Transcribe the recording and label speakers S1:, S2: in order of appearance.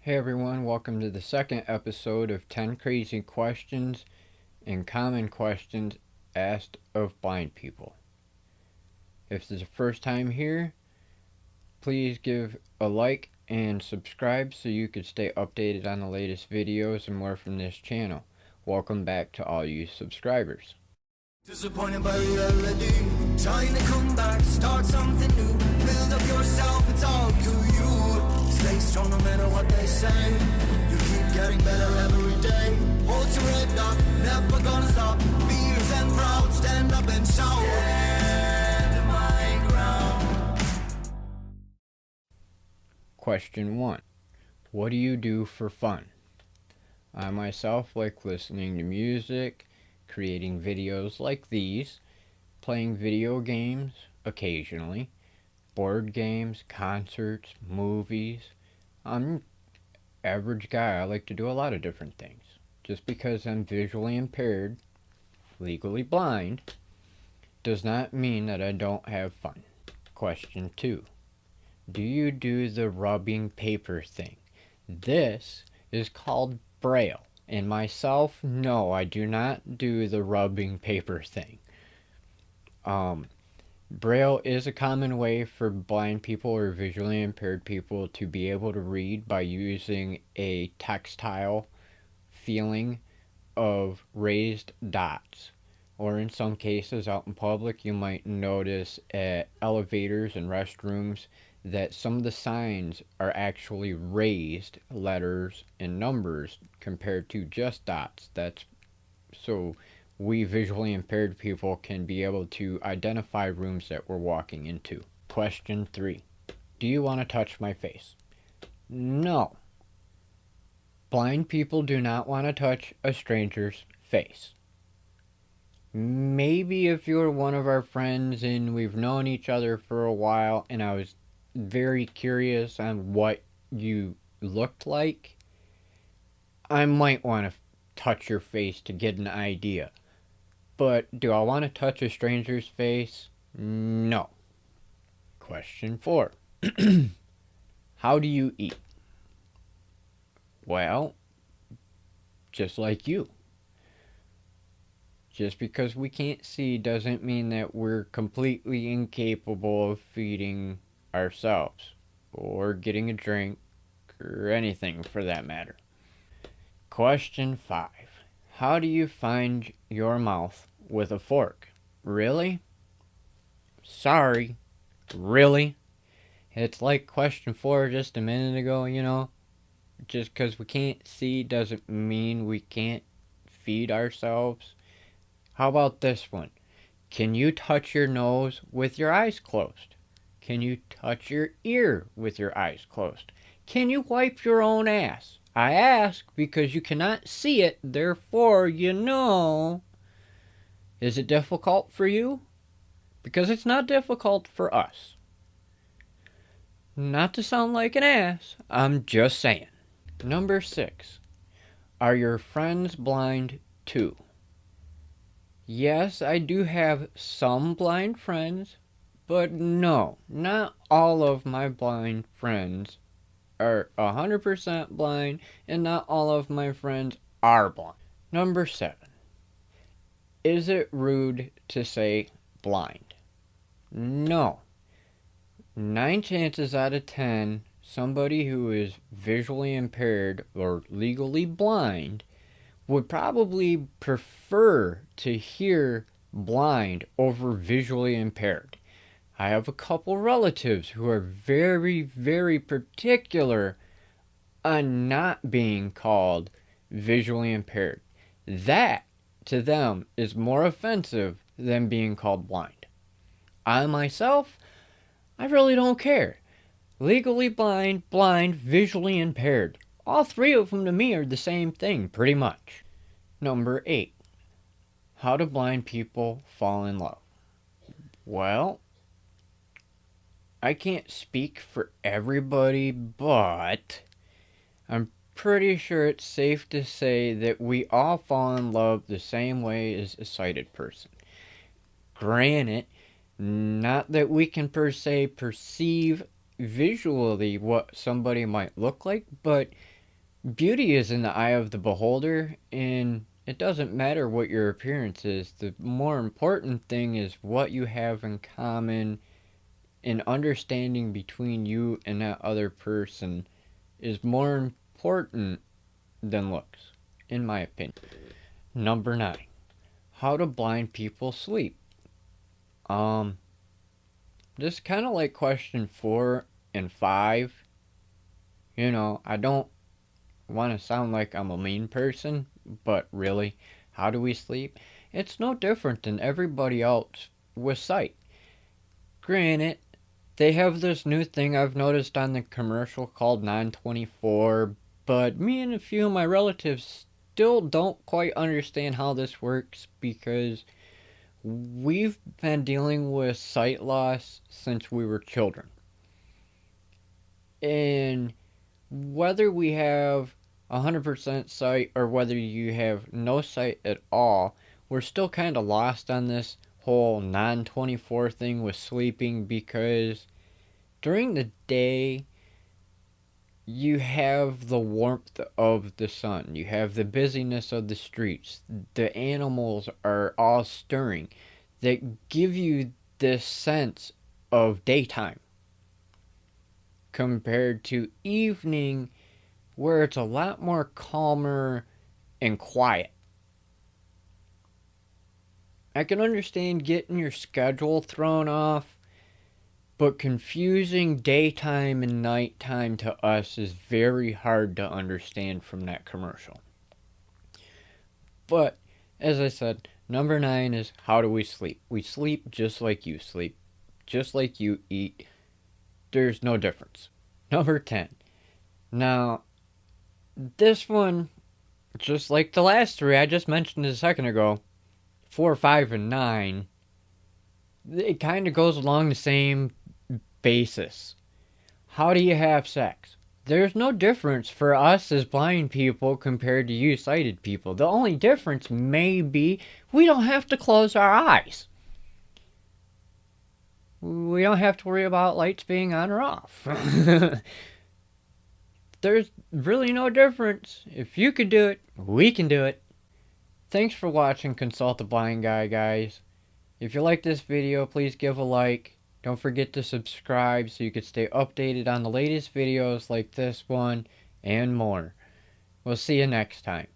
S1: Hey everyone, welcome to the second episode of 10 Crazy Questions and Common Questions Asked of Blind People. If this is the first time here, please give a like and subscribe so you can stay updated on the latest videos and more from this channel. Welcome back to all you subscribers.
S2: Disappointed by reality, trying to come back, start something new, build up yourself, it's all to you. Stay strong no matter what they say, you keep getting better every day. Hold your head up, never gonna stop, fears and proud, stand up and shout. Stand my ground.
S1: Question 1. What do you do for fun? I myself like listening to music, creating videos like these, playing video games occasionally, board games, concerts, movies. I'm an average guy. I like to do a lot of different things. Just because I'm visually impaired, legally blind, does not mean that I don't have fun. Question 2. Do you do the rubbing paper thing? This is called Braille. And myself, no, I do not do the rubbing paper thing. Braille is a common way for blind people or visually impaired people to be able to read by using a textile feeling of raised dots. Or in some cases out in public, you might notice at elevators and restrooms that some of the signs are actually raised letters and numbers compared to just dots. That's so we visually impaired people can be able to identify rooms that we're walking into. Question 3. Do you want to touch my face? No. Blind people do not want to touch a stranger's face. Maybe if you're one of our friends and we've known each other for a while and I was very curious on what you looked like, I might want to touch your face to get an idea. But do I want to touch a stranger's face? No. Question 4. How do you eat? Well, just like you. Just because we can't see doesn't mean that we're completely incapable of feeding ourselves or getting a drink or anything for that matter. Question 5. How do you find your mouth with a fork? Really? Sorry. Really? It's like question 4 just a minute ago, you know? Just because we can't see doesn't mean we can't feed ourselves. How about this one? Can you touch your nose with your eyes closed? Can you touch your ear with your eyes closed? Can you wipe your own ass? I ask because you cannot see it, therefore you know. Is it difficult for you? Because it's not difficult for us. Not to sound like an ass, I'm just saying. Number 6. Are your friends blind too? Yes, I do have some blind friends, but no, not all of my blind friends are 100% blind, and not all of my friends are blind. Number 7. Is it rude to say blind? No. 9 chances out of 10, somebody who is visually impaired or legally blind would probably prefer to hear blind over visually impaired. I have a couple relatives who are very, very particular on not being called visually impaired. That, to them, is more offensive than being called blind. I myself, I really don't care. Legally blind, blind, visually impaired. All 3 of them to me are the same thing, pretty much. Number 8. How do blind people fall in love? Well, I can't speak for everybody, but I'm pretty sure it's safe to say that we all fall in love the same way as a sighted person. Granted, not that we can per se perceive visually what somebody might look like, but beauty is in the eye of the beholder, and it doesn't matter what your appearance is. The more important thing is what you have in common, and understanding between you and that other person is more important than looks, in my opinion. Number 9. How do blind people sleep? This kind of like question 4 and 5. You know, I don't want to sound like I'm a mean person, but really, how do we sleep? It's no different than everybody else with sight. Granted, they have this new thing I've noticed on the commercial called 924, but me and a few of my relatives still don't quite understand how this works because we've been dealing with sight loss since we were children. And whether we have 100% sight or whether you have no sight at all, we're still kind of lost on this whole 924 thing with sleeping, because during the day you have the warmth of the sun, you have the busyness of the streets, the animals are all stirring, that give you this sense of daytime compared to evening, where it's a lot more calmer and quiet. I can understand getting your schedule thrown off, but confusing daytime and nighttime to us is very hard to understand from that commercial. But, as I said, number 9 is how do we sleep? We sleep just like you sleep, just like you eat. There's no difference. Number 10. Now, this one, just like the last 3 I just mentioned a second ago, 4, 5, and 9, it kind of goes along the same basis. How do you have sex? There's no difference for us as blind people compared to you sighted people. The only difference may be we don't have to close our eyes. We don't have to worry about lights being on or off. There's really no difference. If you can do it, we can do it. Thanks for watching Consult the Blind Guy, guys. If you like this video, please give a like. Don't forget to subscribe so you can stay updated on the latest videos like this one and more. We'll see you next time.